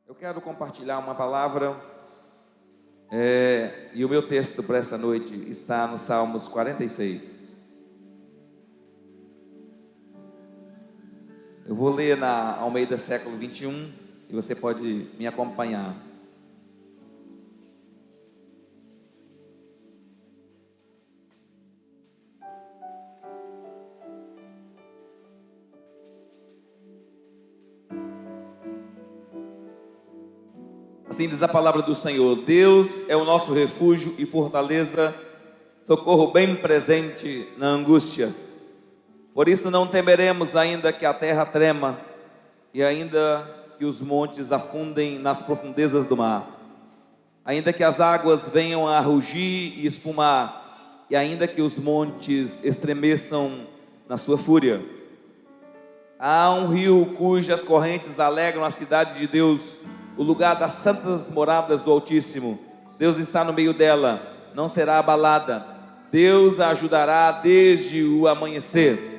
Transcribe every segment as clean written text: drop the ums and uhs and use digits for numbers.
Eu quero compartilhar uma palavra, e o meu texto para esta noite está no Salmos 46. Eu vou ler na Almeida século 21 e você pode me acompanhar. Assim diz a palavra do Senhor: Deus é o nosso refúgio e fortaleza, socorro bem presente na angústia. Por isso não temeremos, ainda que a terra trema, e ainda que os montes afundem nas profundezas do mar, ainda que as águas venham a rugir e espumar, e ainda que os montes estremeçam na sua fúria. Há um rio cujas correntes alegram a cidade de Deus, o lugar das santas moradas do Altíssimo. Deus está no meio dela, não será abalada. Deus a ajudará desde o amanhecer.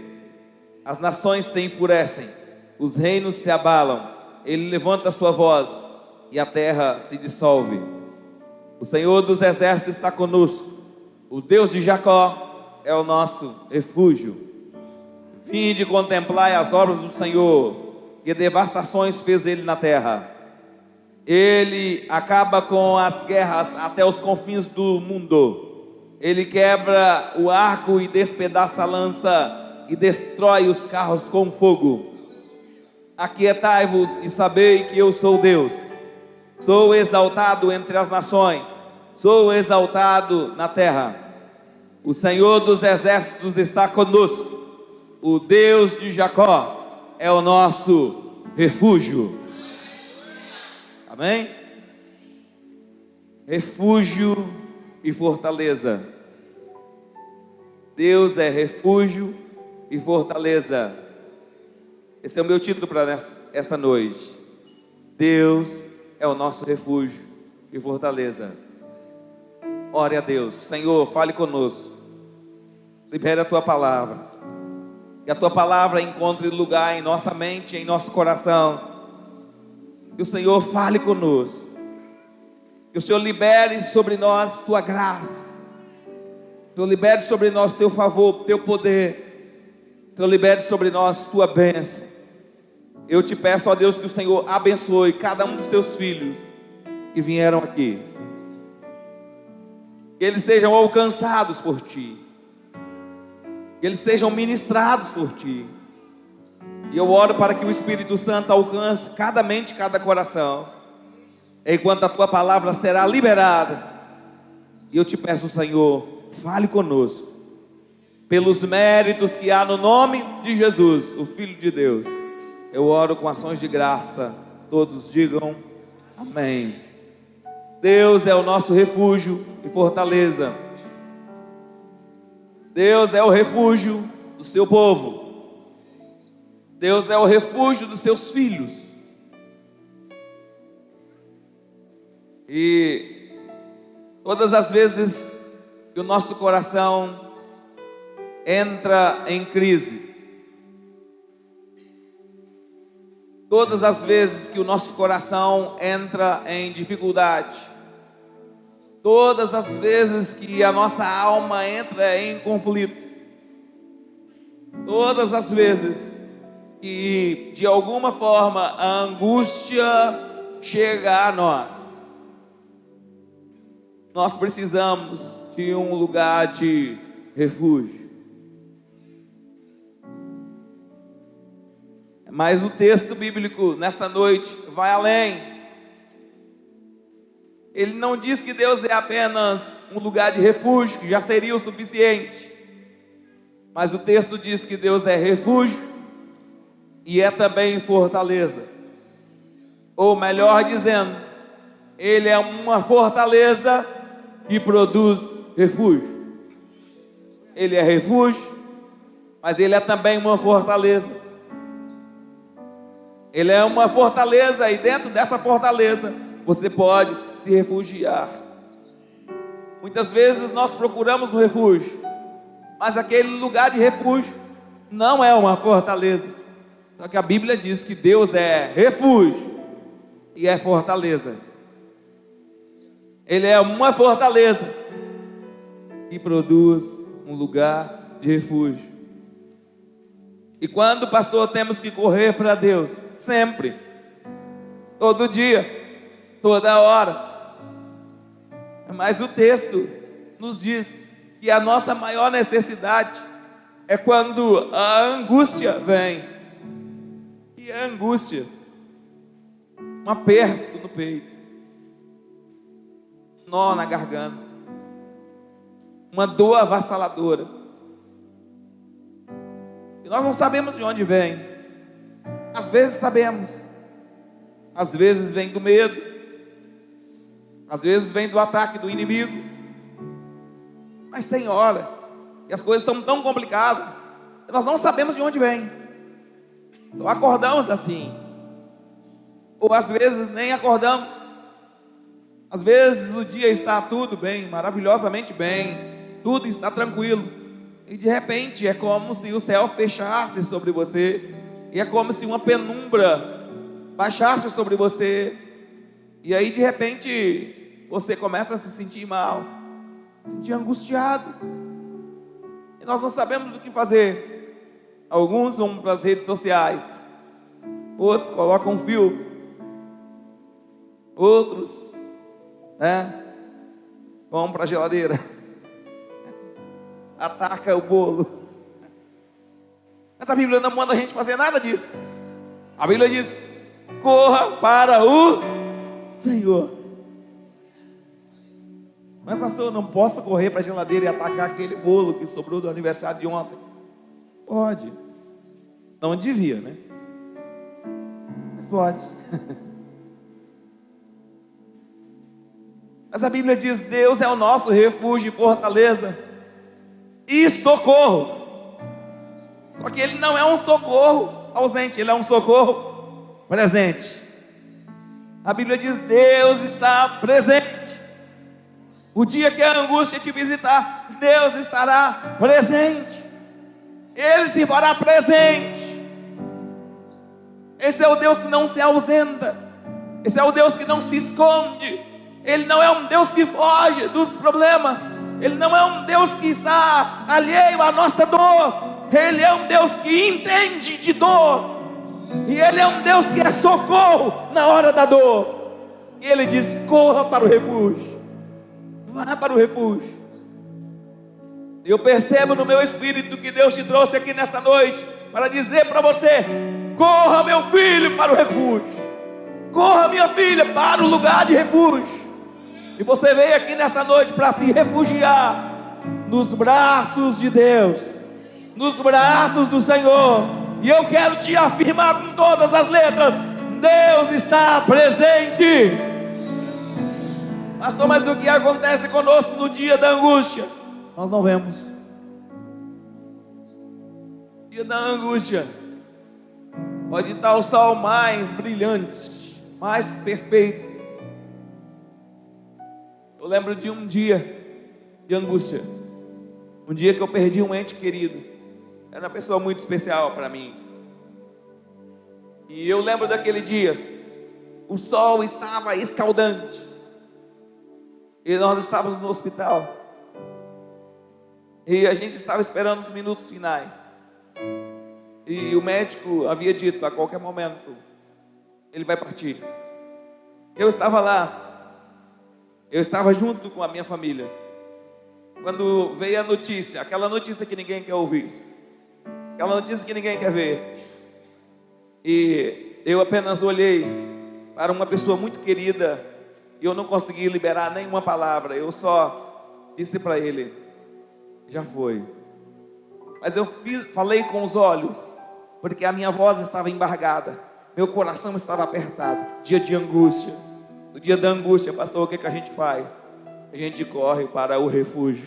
As nações se enfurecem, os reinos se abalam. Ele levanta a sua voz e a terra se dissolve. O Senhor dos exércitos está conosco. O Deus de Jacó é o nosso refúgio. Vinde contemplai as obras do Senhor, que devastações fez Ele na terra. Ele acaba com as guerras até os confins do mundo. Ele quebra o arco e despedaça a lança e destrói os carros com fogo. Aquietai-vos e sabei que eu sou Deus. Sou exaltado entre as nações, sou exaltado na terra. O Senhor dos exércitos está conosco. O Deus de Jacó é o nosso refúgio. Amém? Refúgio e fortaleza. Deus é refúgio e fortaleza. Esse é o meu título para esta noite. Deus é o nosso refúgio e fortaleza. Ore a Deus. Senhor, fale conosco. Libere a Tua palavra. Que a Tua palavra encontre lugar em nossa mente, em nosso coração. Que o Senhor fale conosco. Que o Senhor libere sobre nós Tua graça. Que o Senhor libere sobre nós Teu favor, Teu poder. Que o Senhor libere sobre nós Tua bênção. Eu te peço, ó Deus, que o Senhor abençoe cada um dos Teus filhos que vieram aqui. Que eles sejam alcançados por Ti. Que eles sejam ministrados por Ti. E eu oro para que o Espírito Santo alcance cada mente, cada coração, enquanto a Tua palavra será liberada. E eu te peço, Senhor, fale conosco, pelos méritos que há no nome de Jesus, o Filho de Deus. Eu oro com ações de graça. Todos digam amém. Deus é o nosso refúgio e fortaleza. Deus é o refúgio do seu povo. Deus é o refúgio dos seus filhos. E todas as vezes que o nosso coração entra em crise, todas as vezes que o nosso coração entra em dificuldade, todas as vezes que a nossa alma entra em conflito, todas as vezes que de alguma forma a angústia chega a nós precisamos de um lugar de refúgio. Mas o texto bíblico nesta noite vai além. Ele não diz que Deus é apenas um lugar de refúgio, que já seria o suficiente. Mas o texto diz que Deus é refúgio e é também fortaleza. Ou melhor dizendo, Ele é uma fortaleza que produz refúgio. Ele é refúgio, mas Ele é também uma fortaleza. Ele é uma fortaleza e dentro dessa fortaleza você pode se refugiar. Muitas vezes nós procuramos um refúgio, mas aquele lugar de refúgio não é uma fortaleza. Só que a Bíblia diz que Deus é refúgio e é fortaleza. Ele é uma fortaleza que produz um lugar de refúgio. E quando, pastor, temos que correr para Deus? Sempre, todo dia, toda hora. Mas o texto nos diz que a nossa maior necessidade é quando a angústia vem. E a angústia, um aperto no peito, um nó na garganta, uma dor avassaladora. E nós não sabemos de onde vem. Às vezes sabemos, às vezes vem do medo, às vezes vem do ataque do inimigo. Mas tem horas e as coisas são tão complicadas, nós não sabemos de onde vem. Então acordamos assim, ou às vezes nem acordamos. Às vezes o dia está tudo bem, maravilhosamente bem, tudo está tranquilo, e de repente é como se o céu fechasse sobre você, e é como se uma penumbra baixasse sobre você, e aí de repente você começa a se sentir mal, se sentir angustiado, e nós não sabemos o que fazer. Alguns vão para as redes sociais, outros colocam um filme, outros, vão para a geladeira, ataca o bolo. Mas a Bíblia não manda a gente fazer nada disso. A Bíblia diz: corra para o Senhor. Mas pastor, eu não posso correr para a geladeira e atacar aquele bolo que sobrou do aniversário de ontem. Pode. Não devia, né? Mas pode. Mas a Bíblia diz: Deus é o nosso refúgio e fortaleza e socorro. Só que Ele não é um socorro ausente, Ele é um socorro presente. A Bíblia diz: Deus está presente. O dia que a angústia te visitar, Deus estará presente. Ele se fará presente. Esse é o Deus que não se ausenta. Esse é o Deus que não se esconde. Ele não é um Deus que foge dos problemas. Ele não é um Deus que está alheio à nossa dor. Ele é um Deus que entende de dor. E Ele é um Deus que é socorro na hora da dor. E Ele diz: corra para o refúgio. Vá para o refúgio. Eu percebo no meu espírito que Deus te trouxe aqui nesta noite para dizer para você: corra, meu filho, para o refúgio. Corra, minha filha, para o lugar de refúgio. E você veio aqui nesta noite para se refugiar nos braços de Deus, nos braços do Senhor. E eu quero te afirmar com todas as letras: Deus está presente. Pastor, mas o que acontece conosco no dia da angústia? Nós não vemos. No dia da angústia pode estar o sol mais brilhante, mais perfeito. Eu lembro de um dia de angústia, um dia que eu perdi um ente querido. Era uma pessoa muito especial para mim. E eu lembro daquele dia, o sol estava escaldante, e nós estávamos no hospital, e a gente estava esperando os minutos finais, e o médico havia dito: a qualquer momento ele vai partir. Eu estava lá, eu estava junto com a minha família, quando veio a notícia, aquela notícia que ninguém quer ouvir, aquela notícia que ninguém quer ver. E eu apenas olhei para uma pessoa muito querida, e eu não consegui liberar nenhuma palavra. Eu só disse para ele: já foi. Mas eu falei com os olhos, porque a minha voz estava embargada, meu coração estava apertado. Dia de angústia. No dia da angústia, pastor, o que a gente faz? A gente corre para o refúgio,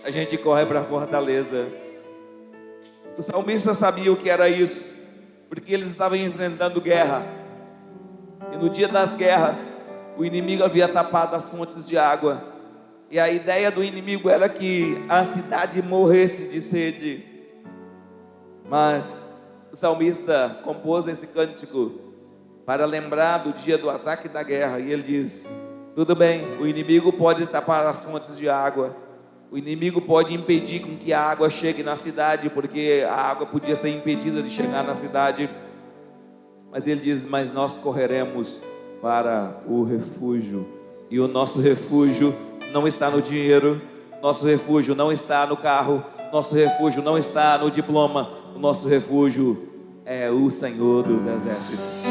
a gente corre para a fortaleza. O salmista sabia o que era isso, porque eles estavam enfrentando guerra. E no dia das guerras, o inimigo havia tapado as fontes de água. E a ideia do inimigo era que a cidade morresse de sede. Mas o salmista compôs esse cântico para lembrar do dia do ataque da guerra. E ele diz: tudo bem, o inimigo pode tapar as fontes de água, o inimigo pode impedir com que a água chegue na cidade, porque a água podia ser impedida de chegar na cidade. Mas ele diz: mas nós correremos para o refúgio. E o nosso refúgio não está no dinheiro, nosso refúgio não está no carro, nosso refúgio não está no diploma, o nosso refúgio é o Senhor dos Exércitos.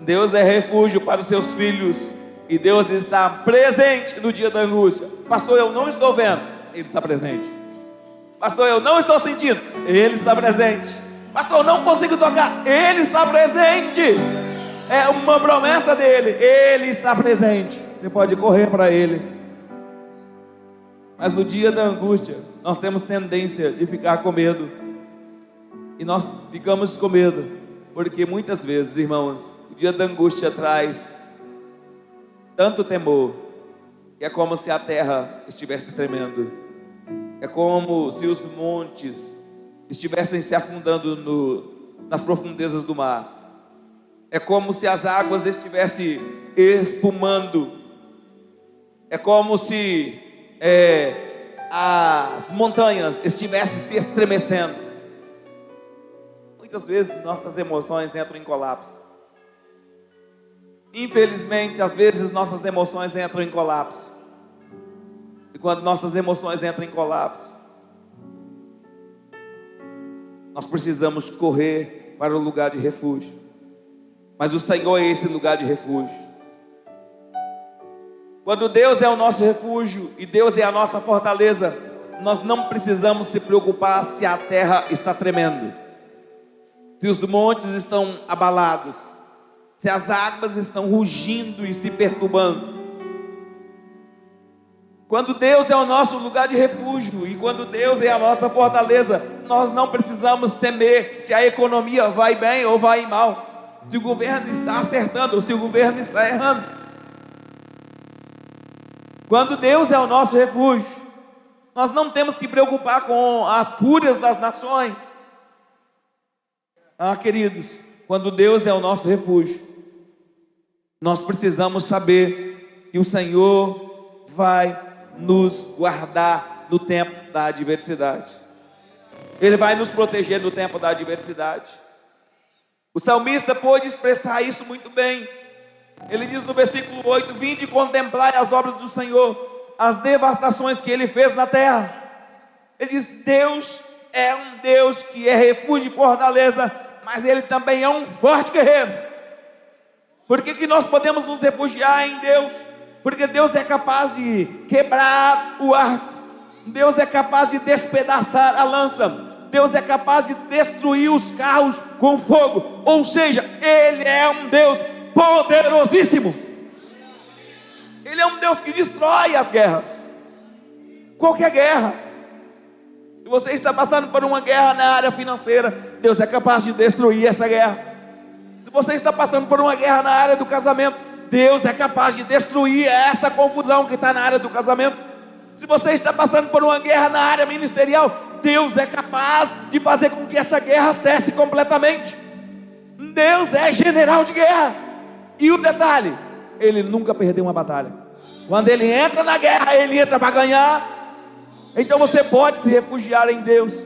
Deus é refúgio para os seus filhos, e Deus está presente no dia da angústia. Pastor, eu não estou vendo, Ele está presente. Pastor, eu não estou sentindo, Ele está presente. Pastor, eu não consigo tocar, Ele está presente. É uma promessa dele, Ele está presente. Você pode correr para Ele. Mas no dia da angústia, nós temos tendência de ficar com medo. E nós ficamos com medo, porque muitas vezes, irmãos, o dia da angústia traz tanto temor, que é como se a terra estivesse tremendo. É como se os montes estivessem se afundando nas profundezas do mar. É como se as águas estivessem espumando. É como se as montanhas estivessem se estremecendo. Muitas vezes nossas emoções entram em colapso. Infelizmente, às vezes nossas emoções entram em colapso. E quando nossas emoções entram em colapso, nós precisamos correr para o lugar de refúgio. Mas o Senhor é esse lugar de refúgio. Quando Deus é o nosso refúgio e Deus é a nossa fortaleza, nós não precisamos se preocupar se a terra está tremendo, se os montes estão abalados, se as águas estão rugindo e se perturbando. Quando Deus é o nosso lugar de refúgio e quando Deus é a nossa fortaleza, nós não precisamos temer se a economia vai bem ou vai mal, se o governo está acertando ou se o governo está errando. Quando Deus é o nosso refúgio, nós não temos que preocupar com as fúrias das nações. Queridos, quando Deus é o nosso refúgio, nós precisamos saber que o Senhor vai nos guardar no tempo da adversidade. Ele vai nos proteger no tempo da adversidade. O salmista pôde expressar isso muito bem. Ele diz no versículo 8: vinde contemplai as obras do Senhor, as devastações que Ele fez na terra. Ele diz: Deus é um Deus que é refúgio e fortaleza, mas Ele também é um forte guerreiro. Por que nós podemos nos refugiar em Deus? Porque Deus é capaz de quebrar o arco, Deus é capaz de despedaçar a lança, Deus é capaz de destruir os carros com fogo. Ou seja, Ele é um Deus poderosíssimo. Ele é um Deus que destrói as guerras. Qualquer guerra. Se você está passando por uma guerra na área financeira, Deus é capaz de destruir essa guerra. Se você está passando por uma guerra na área do casamento, Deus é capaz de destruir essa confusão que está na área do casamento. Se você está passando por uma guerra na área ministerial, Deus é capaz de fazer com que essa guerra cesse completamente. Deus é general de guerra. E o detalhe, Ele nunca perdeu uma batalha. Quando Ele entra na guerra, Ele entra para ganhar. Então você pode se refugiar em Deus.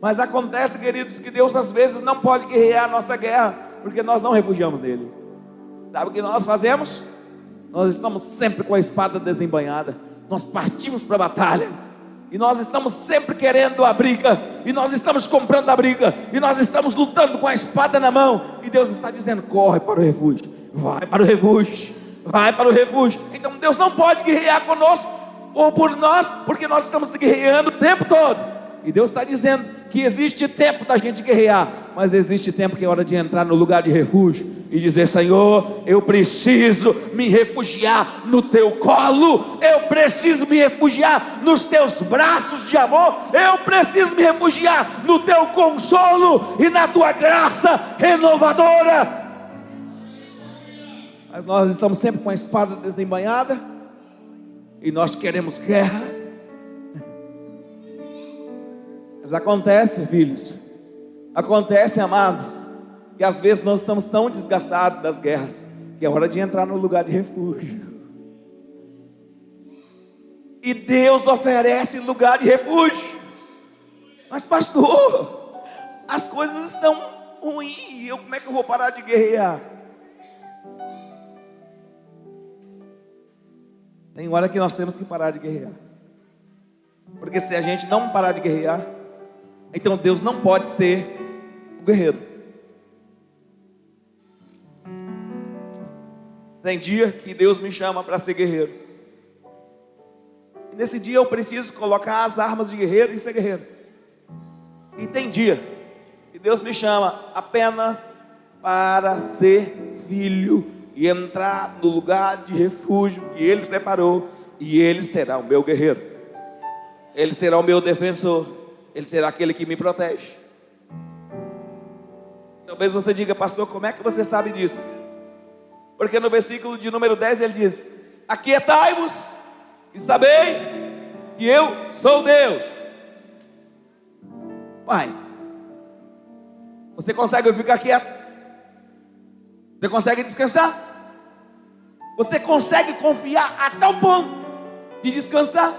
Mas acontece, queridos, que Deus às vezes não pode guerrear a nossa guerra, porque nós não refugiamos nele. Sabe o que nós fazemos? Nós estamos sempre com a espada desembainhada. Nós partimos para a batalha, e nós estamos sempre querendo a briga, e nós estamos comprando a briga, e nós estamos lutando com a espada na mão. E Deus está dizendo: corre para o refúgio, vai para o refúgio, vai para o refúgio. Então Deus não pode guerrear conosco ou por nós, porque nós estamos guerreando o tempo todo. E Deus está dizendo que existe tempo da gente guerrear, mas existe tempo que é hora de entrar no lugar de refúgio e dizer: Senhor, eu preciso me refugiar no teu colo, eu preciso me refugiar nos teus braços de amor, eu preciso me refugiar no teu consolo e na tua graça renovadora. Mas nós estamos sempre com a espada desembainhada e nós queremos guerra. Mas acontece, filhos, acontece, amados, que às vezes nós estamos tão desgastados das guerras, que é hora de entrar no lugar de refúgio. E Deus oferece lugar de refúgio. Mas pastor, as coisas estão ruins, como é que eu vou parar de guerrear? Tem hora que nós temos que parar de guerrear. Porque se a gente não parar de guerrear, então Deus não pode ser o guerreiro. Tem dia que Deus me chama para ser guerreiro. E nesse dia eu preciso colocar as armas de guerreiro e ser guerreiro. E tem dia que Deus me chama apenas para ser filho e entrar no lugar de refúgio que Ele preparou. E Ele será o meu guerreiro. Ele será o meu defensor. Ele será aquele que me protege. Talvez você diga, pastor, como é que você sabe disso? Porque no versículo de número 10 ele diz: aquietai-vos e sabei que eu sou Deus. Pai, você consegue ficar quieto? Você consegue descansar? Você consegue confiar a tal ponto de descansar?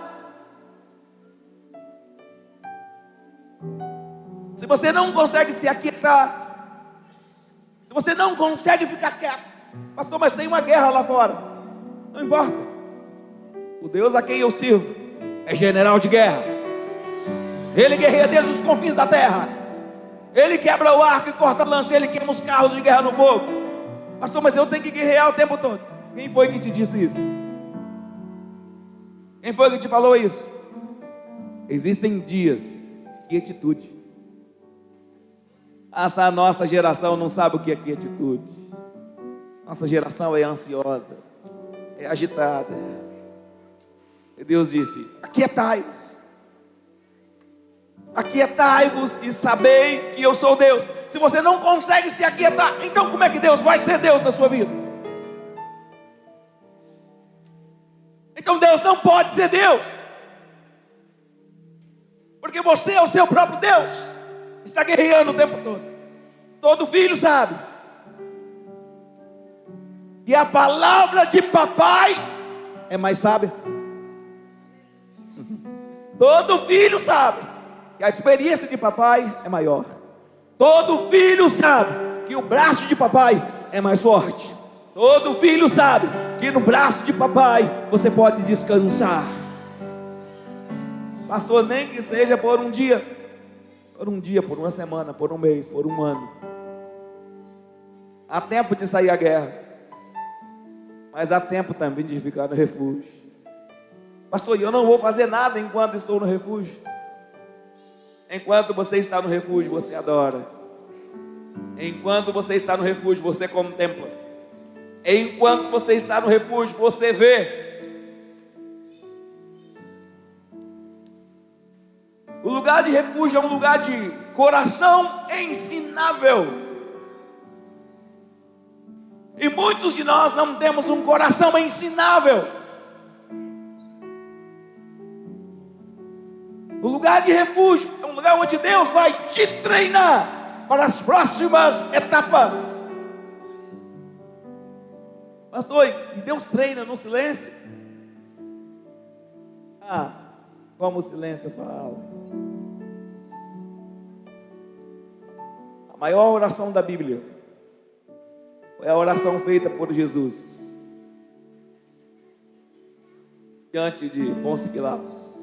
Se você não consegue se aquietar, se você não consegue ficar quieto, pastor, mas tem uma guerra lá fora. Não importa. O Deus a quem eu sirvo é general de guerra. Ele guerreia desde os confins da terra. Ele quebra o arco e corta a lança. Ele queima os carros de guerra no fogo. Pastor, mas eu tenho que guerrear o tempo todo. Quem foi que te disse isso? Quem foi que te falou isso? Existem dias de quietude. Essa nossa geração não sabe o que é quietude. Nossa geração é ansiosa, é agitada. E Deus disse: aquietai-vos. Aquietai-vos e sabei que eu sou Deus. Se você não consegue se aquietar, então como é que Deus vai ser Deus na sua vida? Então Deus não pode ser Deus, porque você é o seu próprio Deus. Está guerreando o tempo todo. Todo filho sabe e a palavra de papai é mais sábia. Todo filho sabe que a experiência de papai é maior. Todo filho sabe que o braço de papai é mais forte. Todo filho sabe que no braço de papai você pode descansar. Pastor, nem que seja por um dia, por uma semana, por um mês, por um ano. Há tempo de sair à guerra, mas há tempo também de ficar no refúgio. Pastor, eu não vou fazer nada enquanto estou no refúgio. Enquanto você está no refúgio, você adora. Enquanto você está no refúgio, você contempla. Enquanto você está no refúgio, você vê. O lugar de refúgio é um lugar de coração ensinável. E muitos de nós não temos um coração ensinável. O lugar de refúgio é um lugar onde Deus vai te treinar para as próximas etapas. Pastor, e Deus treina no silêncio? Como o silêncio fala. A maior oração da Bíblia foi a oração feita por Jesus diante de Pôncio Pilatos.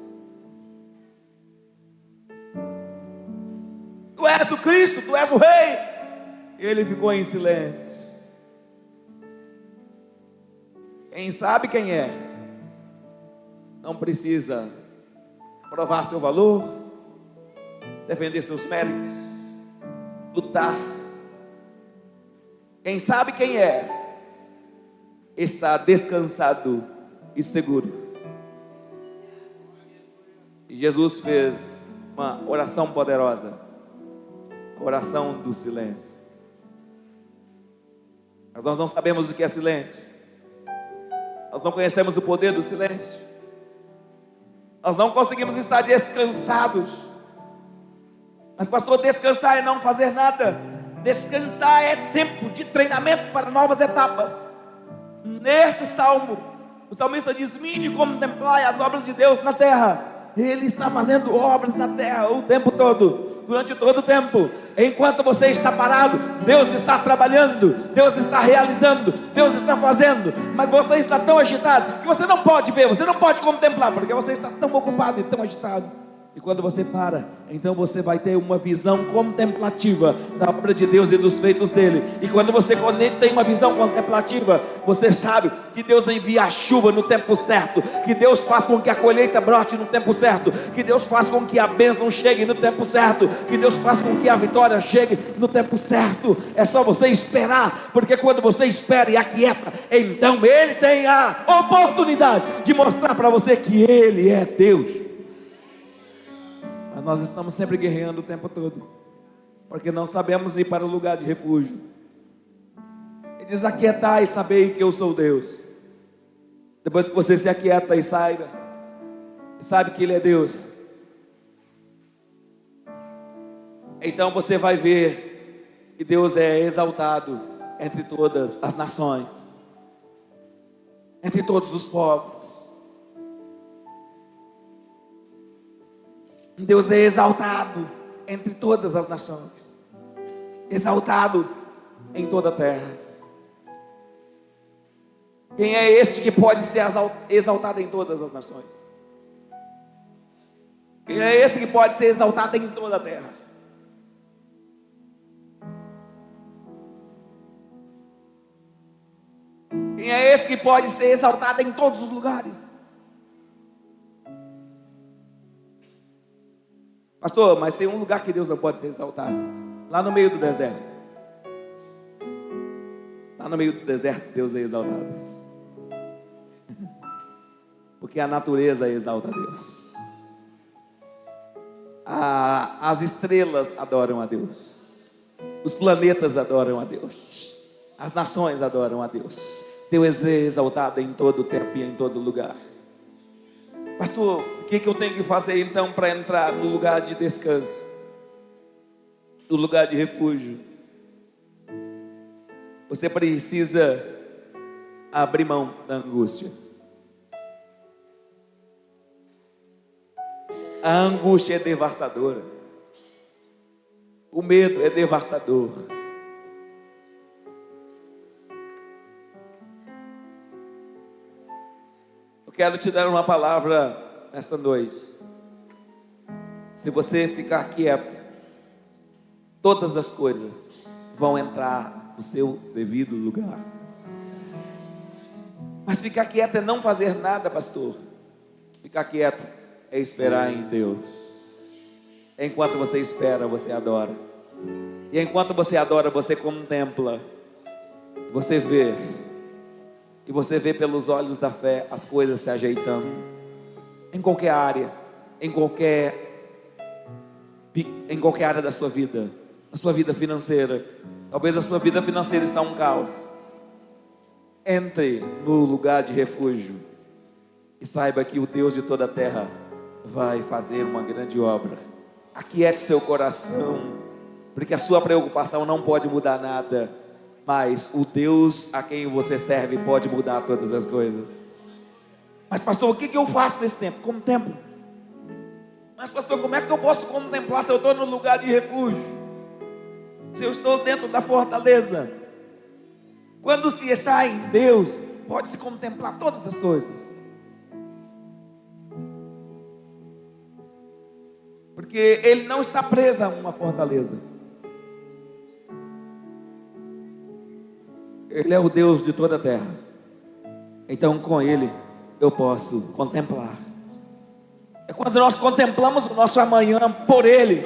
Tu és o Cristo, tu és o Rei. Ele ficou em silêncio. Quem sabe quem é, não precisa provar seu valor, defender seus méritos, lutar. Quem sabe quem é, está descansado e seguro. E Jesus fez uma oração poderosa, a oração do silêncio. Mas nós não sabemos o que é silêncio. Nós não conhecemos o poder do silêncio. Nós não conseguimos estar descansados. Mas pastor, descansar é não fazer nada. Descansar é tempo de treinamento para novas etapas. Neste salmo, o salmista diz: vinde e contemplai as obras de Deus na terra. Ele está fazendo obras na terra o tempo todo, durante todo o tempo. Enquanto você está parado, Deus está trabalhando, Deus está realizando, Deus está fazendo. Mas você está tão agitado que você não pode ver, você não pode contemplar, porque você está tão ocupado e tão agitado. E quando você para, então você vai ter uma visão contemplativa da obra de Deus e dos feitos dele. E quando você tem uma visão contemplativa, você sabe que Deus envia a chuva no tempo certo, que Deus faz com que a colheita brote no tempo certo, que Deus faz com que a bênção chegue no tempo certo, que Deus faz com que a vitória chegue no tempo certo. É só você esperar, porque quando você espera e aquieta, então Ele tem a oportunidade de mostrar para você que Ele é Deus. Mas nós estamos sempre guerreando o tempo todo, porque não sabemos ir para o lugar de refúgio. Ele diz: aquietai e sabei que eu sou Deus. Depois que você se aquieta e sabe que Ele é Deus, então você vai ver que Deus é exaltado entre todas as nações, entre todos os povos. Deus é exaltado entre todas as nações, exaltado em toda a terra. Quem é este que pode ser exaltado em todas as nações? Quem é esse que pode ser exaltado em toda a terra? Quem é esse que pode ser exaltado em todos os lugares? Pastor, mas tem um lugar que Deus não pode ser exaltado, lá no meio do deserto. Lá no meio do deserto Deus é exaltado, porque a natureza exalta a Deus. As estrelas adoram a Deus, os planetas adoram a Deus, as nações adoram a Deus. Deus é exaltado em todo o tempo e em todo lugar. Pastor, o que eu tenho que fazer então para entrar no lugar de descanso, no lugar de refúgio? Você precisa abrir mão da angústia. A angústia é devastadora, o medo é devastador. Quero te dar uma palavra nesta noite. Se você ficar quieto, todas as coisas vão entrar no seu devido lugar. Mas ficar quieto é não fazer nada, pastor. Ficar quieto é esperar em Deus. Enquanto você espera, você adora. E enquanto você adora, você contempla. Você vê. E você vê pelos olhos da fé as coisas se ajeitando. Em qualquer área, em qualquer área da sua vida. Na sua vida financeira. Talvez a sua vida financeira está um caos. Entre no lugar de refúgio e saiba que o Deus de toda a terra vai fazer uma grande obra. Aquiete seu coração, porque a sua preocupação não pode mudar nada, mas o Deus a quem você serve pode mudar todas as coisas. Mas pastor, o que eu faço nesse tempo? Contemplo. Mas pastor, como é que eu posso contemplar se eu estou no lugar de refúgio? Se eu estou dentro da fortaleza? Quando se está em Deus, pode-se contemplar todas as coisas. Porque Ele não está preso a uma fortaleza. Ele é o Deus de toda a terra. Então com Ele eu posso contemplar. É quando nós contemplamos o nosso amanhã por Ele,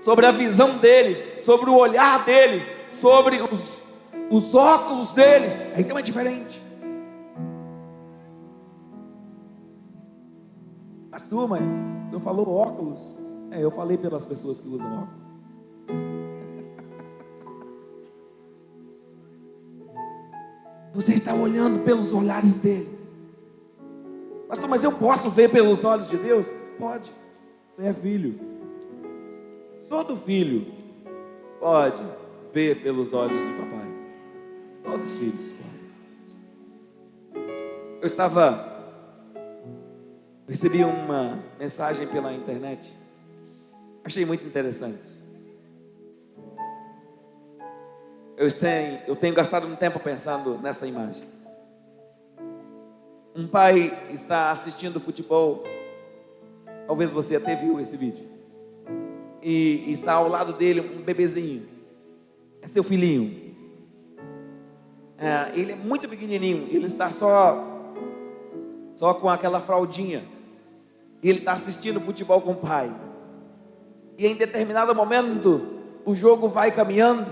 sobre a visão dEle, sobre o olhar dEle, sobre os óculos dEle, então é diferente. Pastor, mas o senhor falou óculos? Eu falei pelas pessoas que usam óculos. Você está olhando pelos olhares dele. Pastor, mas eu posso ver pelos olhos de Deus? Pode. Você é filho. Todo filho pode vê pelos olhos do papai. Todos os filhos. Recebi uma mensagem pela internet. Achei muito interessante. Eu tenho gastado um tempo pensando nessa imagem. Um pai está assistindo futebol. Talvez você até viu esse vídeo. E está ao lado dele um bebezinho. É seu filhinho. Ele é muito pequenininho. Ele está só com aquela fraldinha. E ele está assistindo futebol com o pai. E em determinado momento, o jogo vai caminhando.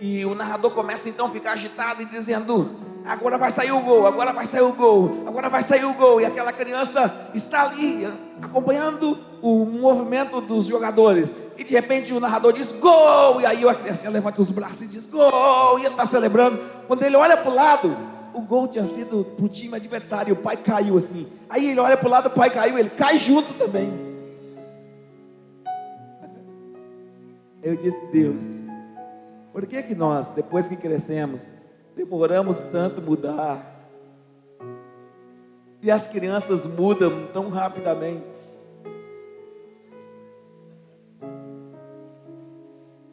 E o narrador começa então a ficar agitado e dizendo: agora vai sair o gol, agora vai sair o gol, agora vai sair o gol. E aquela criança está ali, acompanhando o movimento dos jogadores. E de repente o narrador diz: gol! E aí a criança levanta os braços e diz: gol! E ele está celebrando. Quando ele olha para o lado, o gol tinha sido para o time adversário. O pai caiu assim. Aí ele olha para o lado, o pai caiu, ele cai junto também. Eu disse: Deus, por que nós, depois que crescemos, demoramos tanto mudar? Se as crianças mudam tão rapidamente.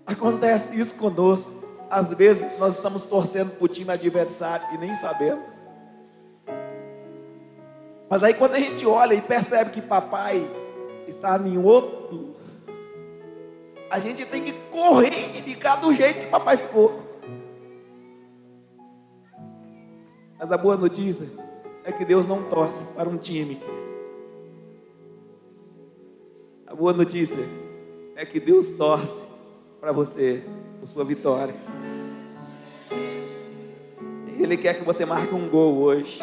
Acontece isso conosco. Às vezes nós estamos torcendo para o time adversário e nem sabemos. Mas aí quando a gente olha e percebe que papai está em outro, a gente tem que correr e ficar do jeito que papai ficou. Mas a boa notícia é que Deus não torce para um time. A boa notícia é que Deus torce para você, por sua vitória. Ele quer que você marque um gol hoje.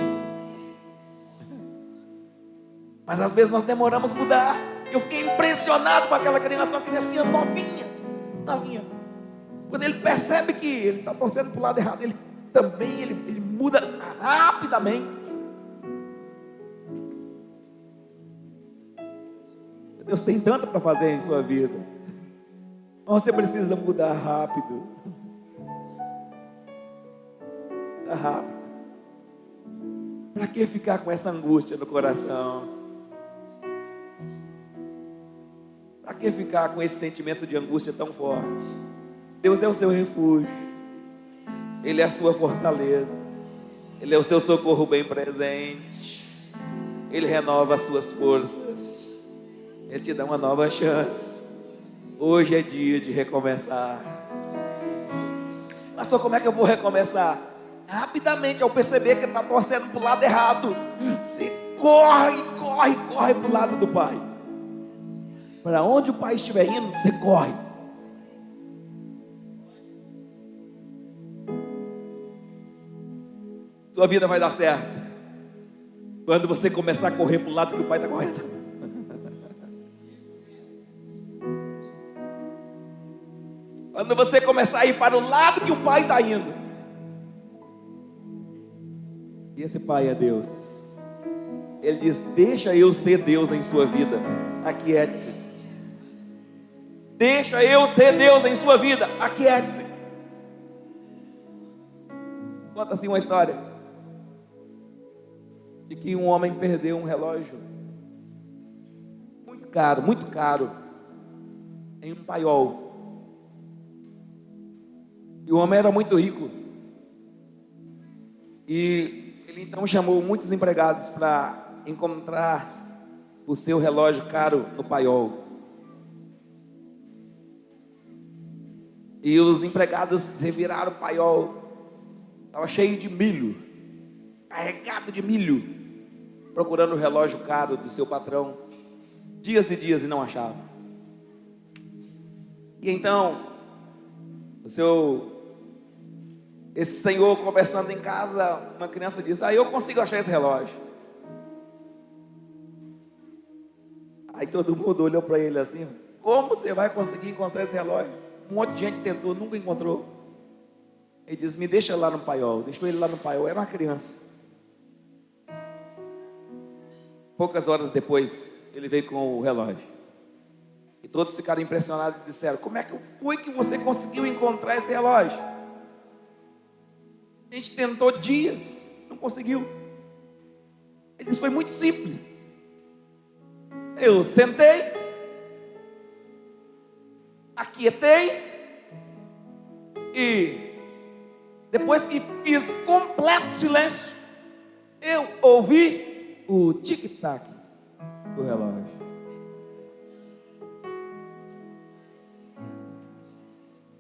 Mas às vezes nós demoramos a mudar. Eu fiquei impressionado com aquela criança, uma criancinha novinha. Quando ele percebe que ele está torcendo para o lado errado, ele também muda rapidamente. Deus tem tanto para fazer em sua vida. Mas você precisa mudar rápido. Mudar rápido. Para que ficar com essa angústia no coração? Para que ficar com esse sentimento de angústia tão forte? Deus é o seu refúgio. Ele é a sua fortaleza. Ele é o seu socorro bem presente. Ele renova as suas forças. Ele te dá uma nova chance. Hoje é dia de recomeçar. Pastor, como é que eu vou recomeçar? Rapidamente, ao perceber que ele está torcendo para o lado errado, se corre para o lado do pai. Para onde o pai estiver indo, você corre. Sua vida vai dar certo quando você começar a correr para o lado que o pai está correndo. Quando você começar a ir para o lado que o pai está indo. E esse pai é Deus. Ele diz: deixa eu ser Deus em sua vida. Aquiete-se. Deixa eu ser Deus em sua vida. Aquiete-se. Conta assim uma história de que um homem perdeu um relógio muito caro em um paiol. E o homem era muito rico. E ele então chamou muitos empregados para encontrar o seu relógio caro no paiol. E os empregados reviraram o paiol. Estava cheio de milho, carregado de milho, procurando o relógio caro do seu patrão. Dias e dias e não achava. E então, esse senhor conversando em casa, uma criança disse: eu consigo achar esse relógio. Aí todo mundo olhou para ele assim: como você vai conseguir encontrar esse relógio? Um monte de gente tentou, nunca encontrou. Ele diz: me deixa lá no paiol. Deixou ele lá no paiol, era uma criança. Poucas horas depois, ele veio com o relógio. E todos ficaram impressionados e disseram: como é que foi que você conseguiu encontrar esse relógio? A gente tentou dias, não conseguiu. Ele disse: foi muito simples. Eu sentei, aquietei, e depois que fiz completo silêncio, eu ouvi o tic-tac do relógio.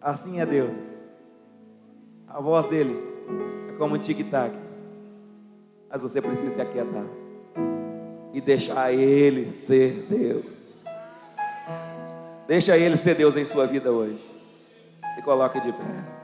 Assim é Deus. A voz dele é como um tic-tac. Mas você precisa se aquietar e deixar Ele ser Deus. Deixa Ele ser Deus em sua vida hoje. Se coloque de pé.